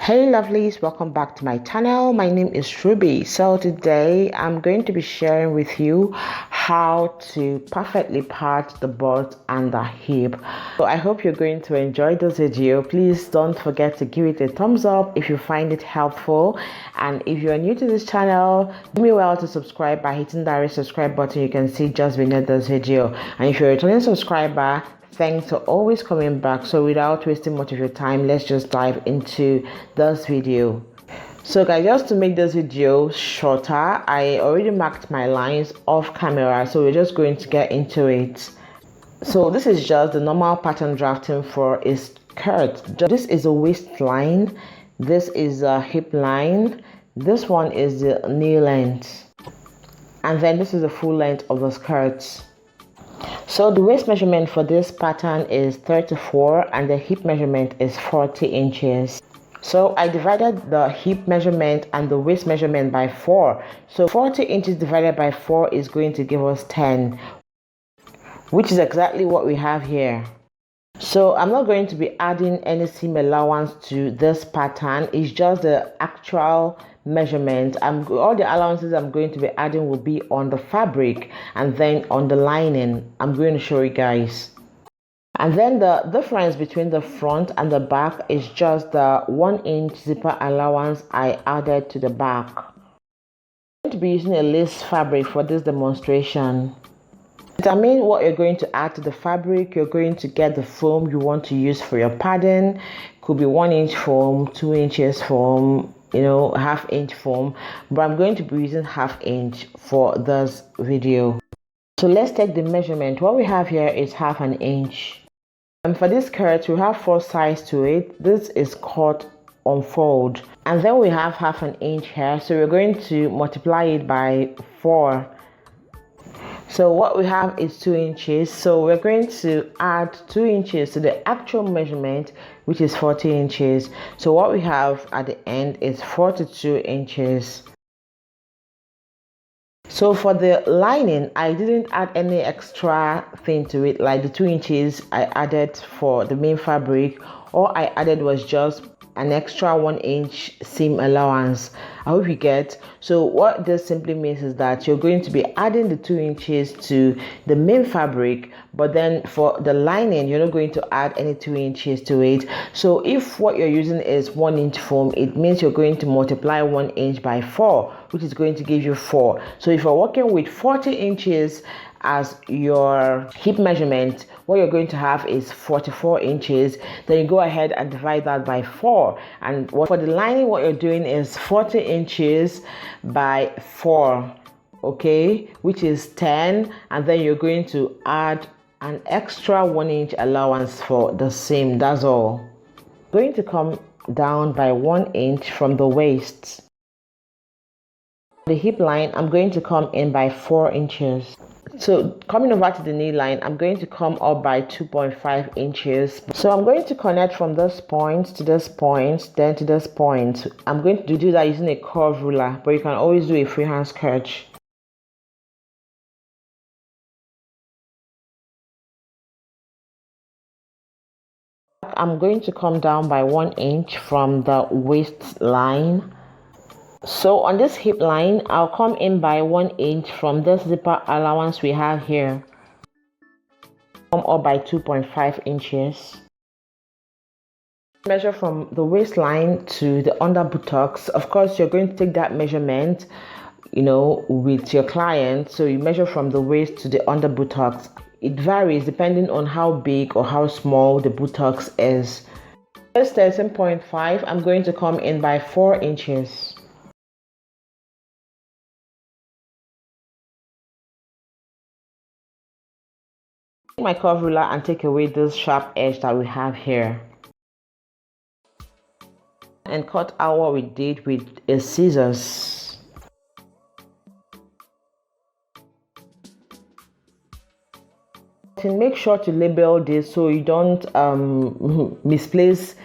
Hey lovelies, welcome back to my channel. My name is Ruby. So today I'm going to be sharing with you how to perfectly part the butt and the hip. So I hope you're going to enjoy this video. Please don't forget to give it a thumbs up if you find it helpful, and if you're new to this channel, do me well to subscribe by hitting that red subscribe button you can see just beneath this video. And if you're a returning subscriber, thanks for always coming back. So without wasting much of your time, let's just dive into this video. So guys, just to make this video shorter, I already marked my lines off camera, so we're just going to get into it. So this is just the normal pattern drafting for a skirt. This is a waistline, this is a hip line, this one is the knee length, and then this is the full length of the skirt. So the waist measurement for this pattern is 34 and the hip measurement is 40 inches. So I divided the hip measurement and the waist measurement by 4. So 40 inches divided by 4 is going to give us 10, which is exactly what we have here. So I'm not going to be adding any seam allowance to this pattern. It's just the actual measurement. All the allowances I'm going to be adding will be on the fabric, and then on the lining I'm going to show you guys. And then the difference between the front and the back is just the 1-inch zipper allowance I added to the back. I'm going to be using a lace fabric for this demonstration. Determine what you're going to add to the fabric. You're going to get the foam you want to use for your padding. Could be 1-inch foam, 2 inches foam, half-inch foam, but I'm going to be using half-inch for this video. So let's take the measurement. What we have here is half an inch, and for this skirt we have 4 sides to it. This is cut on fold, and then we have half an inch here, so we're going to multiply it by 4. So what we have is 2 inches, so we're going to add 2 inches to the actual measurement, which is 40 inches. So what we have at the end is 42 inches. So for the lining, I didn't add any extra thing to it, like the 2 inches I added for the main fabric. All I added was just an extra 1-inch seam allowance. I hope you get. So what this simply means is that you're going to be adding the 2 inches to the main fabric, but then for the lining you're not going to add any 2 inches to it. So if what you're using is 1-inch foam, it means you're going to multiply 1 inch by 4, which is going to give you 4. So if you're working with 40 inches as your hip measurement, what you're going to have is 44 inches. Then you go ahead and divide that by 4, and for the lining what you're doing is 40 inches by 4, okay, which is 10, and then you're going to add an extra 1-inch allowance for the seam. That's all. Going to come down by 1 inch from the waist. The hip line, I'm going to come in by 4 inches. So coming over to the knee line, I'm going to come up by 2.5 inches. So I'm going to connect from this point to this point, then to this point. I'm going to do that using a curve ruler, but you can always do a freehand sketch. I'm going to come down by 1 inch from the waistline. So on this hip line, I'll come in by 1 inch from this zipper allowance we have here. Come up by 2.5 inches. Measure from the waistline to the under buttocks. Of course, you're going to take that measurement, with your client. So you measure from the waist to the under buttocks. It varies depending on how big or how small the buttocks is. This 13.5, I'm going to come in by 4 inches. My curve ruler and take away this sharp edge that we have here, and cut out what we did with a scissors. And make sure to label this so you don't misplace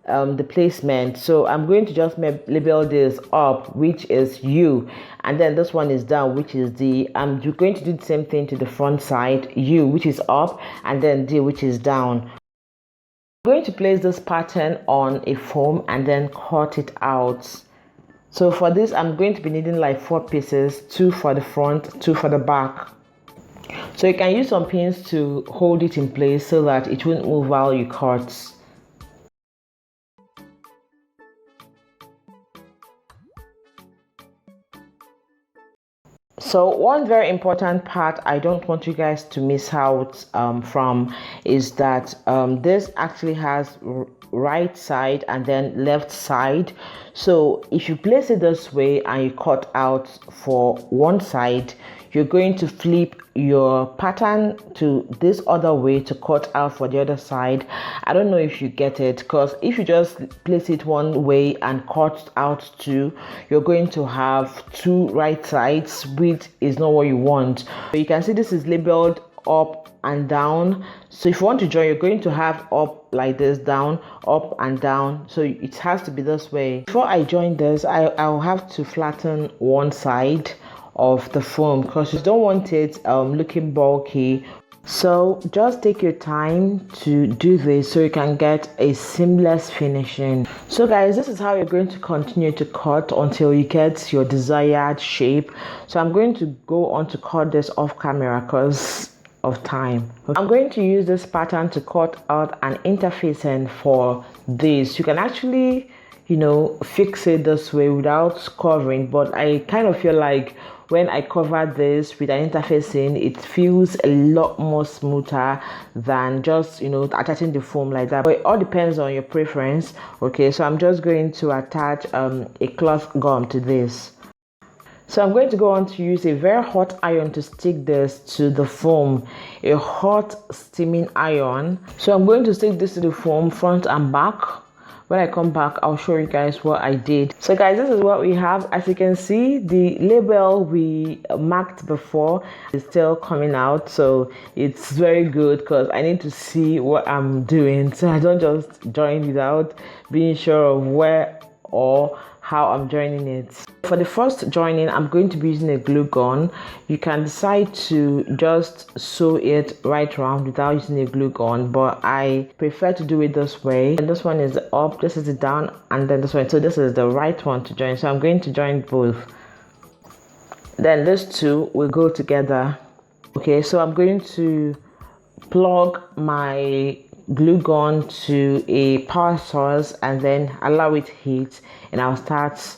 the placement. So I'm going to just label this up, which is U, and then this one is down, which is D. You're going to do the same thing to the front side, U, which is up, and then D, which is down. I'm going to place this pattern on a foam and then cut it out. So for this, I'm going to be needing like 4 pieces, 2 for the front, 2 for the back. So you can use some pins to hold it in place so that it won't move while you cut. So one very important part I don't want you guys to miss out from is that this actually has right side and then left side. So if you place it this way and you cut out for one side, you're going to flip your pattern to this other way to cut out for the other side. I don't know if you get it, because if you just place it one way and cut out two, you're going to have 2 right sides, which is not what you want. So you can see this is labeled up and down. So if you want to join, you're going to have up like this, down, up and down. So it has to be this way. Before I join this, I'll have to flatten one side of the foam because you don't want it looking bulky. So just take your time to do this so you can get a seamless finishing. So guys, this is how you're going to continue to cut until you get your desired shape. So I'm going to go on to cut this off camera because of time. I'm going to use this pattern to cut out an interfacing for this. You can actually, you know, fix it this way without covering, but I kind of feel like when I cover this with an interfacing, it feels a lot more smoother than just, you know, attaching the foam like that. But it all depends on your preference. Okay, so I'm just going to attach a cloth gum to this. So I'm going to go on to use a very hot iron to stick this to the foam, a hot steaming iron. So I'm going to stick this to the foam front and back. When I come back, I'll show you guys what I did. So guys, this is what we have. As you can see, the label we marked before is still coming out. So it's very good because I need to see what I'm doing. So I don't just join without being sure of where or how I'm joining it. For the first joining, I'm going to be using a glue gun. You can decide to just sew it right around without using a glue gun, but I prefer to do it this way. And this one is the up, this is the down, and then this one. So this is the right one to join. So I'm going to join both. Then these two will go together. Okay, so I'm going to plug my glue gun to a power source and then allow it heat, and I'll start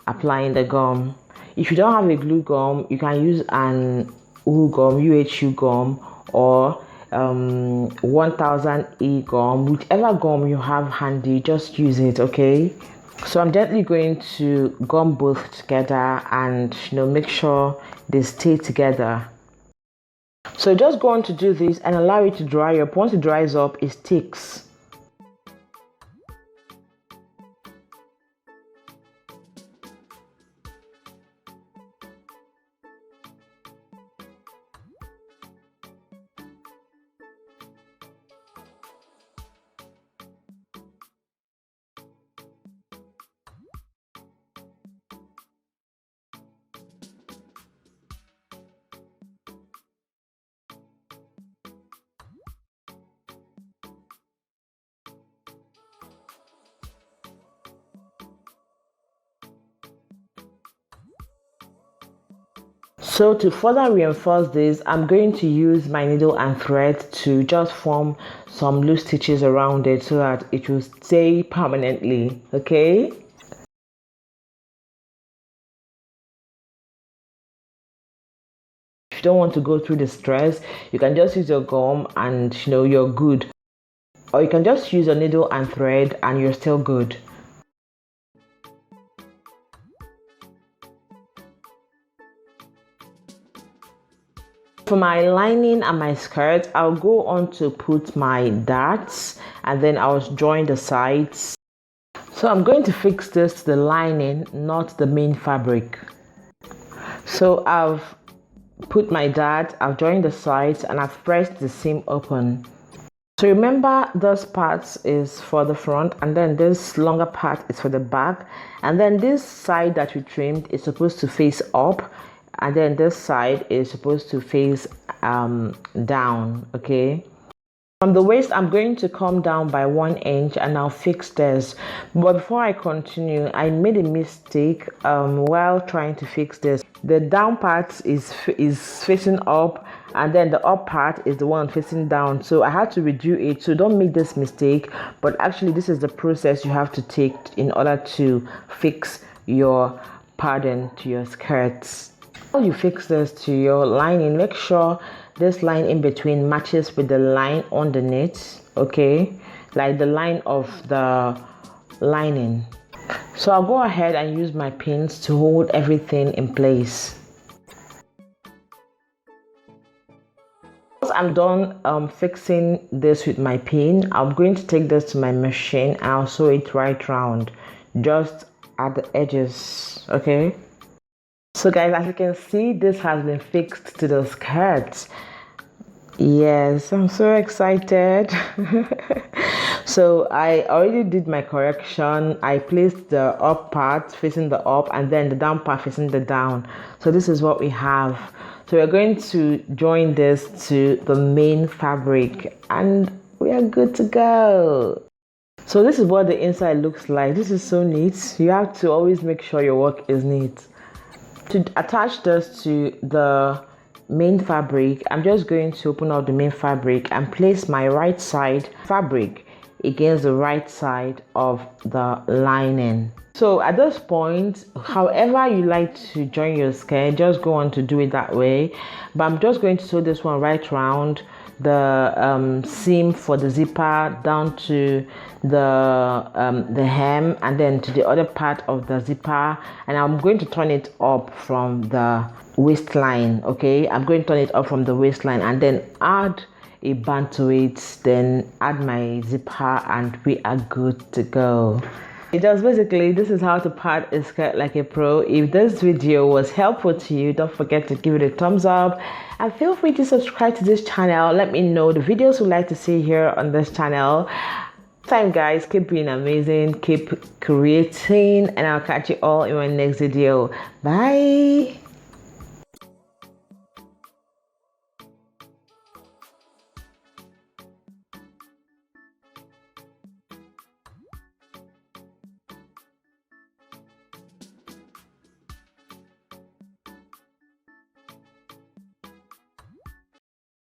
applying the gum. If you don't have a glue gum, you can use an UHU gum, UHU gum, or 1000E gum. Whichever gum you have handy, just use it. Okay, so I'm gently going to gum both together and, you know, make sure they stay together. So just go on to do this and allow it to dry up. Once it dries up, it sticks. So to further reinforce this, I'm going to use my needle and thread to just form some loose stitches around it so that it will stay permanently. Okay. If you don't want to go through the stress, you can just use your gum and, you know, you're good. Or you can just use a needle and thread and you're still good. For my lining and my skirt, I'll go on to put my darts and then I'll join the sides. So I'm going to fix this to the lining, not the main fabric. So I've put my dart, I've joined the sides, and I've pressed the seam open. So remember, this part is for the front and then this longer part is for the back, and then this side that we trimmed is supposed to face up, and then this side is supposed to face down. Okay, From the waist, I'm going to come down by 1 inch and I'll fix this. But before I continue, I made a mistake while trying to fix this. The down part is facing up, and then the up part is the one facing down. So I had to redo it. So don't make this mistake. But actually, this is the process you have to take in order to fix your pattern to your skirts. While you fix this to your lining, make sure this line in between matches with the line underneath, okay, like the line of the lining. So I'll go ahead and use my pins to hold everything in place. Once I'm done fixing this with my pin, I'm going to take this to my machine and I'll sew it right round, just at the edges, okay. So guys, as you can see, this has been fixed to the skirt. Yes, I'm so excited. So I already did my correction. I placed the up part facing the up and then the down part facing the down. So this is what we have. So we're going to join this to the main fabric and we are good to go. So this is what the inside looks like. This is so neat. You have to always make sure your work is neat. To attach this to the main fabric, I'm just going to open up the main fabric and place my right side fabric against the right side of the lining. So at this point, however you like to join your skirt, just go on to do it that way. But I'm just going to sew this one right round the seam for the zipper down to the hem and then to the other part of the zipper, and I'm going to turn it up from the waistline. Okay, I'm going to turn it up from the waistline and then add a band to it, then add my zipper and we are good to go. Just basically, this is how to part a skirt like a pro. If this video was helpful to you, don't forget to give it a thumbs up and feel free to subscribe to this channel. Let me know the videos you'd like to see here on this channel. Time guys, keep being amazing, keep creating, and I'll catch you all in my next video. Bye.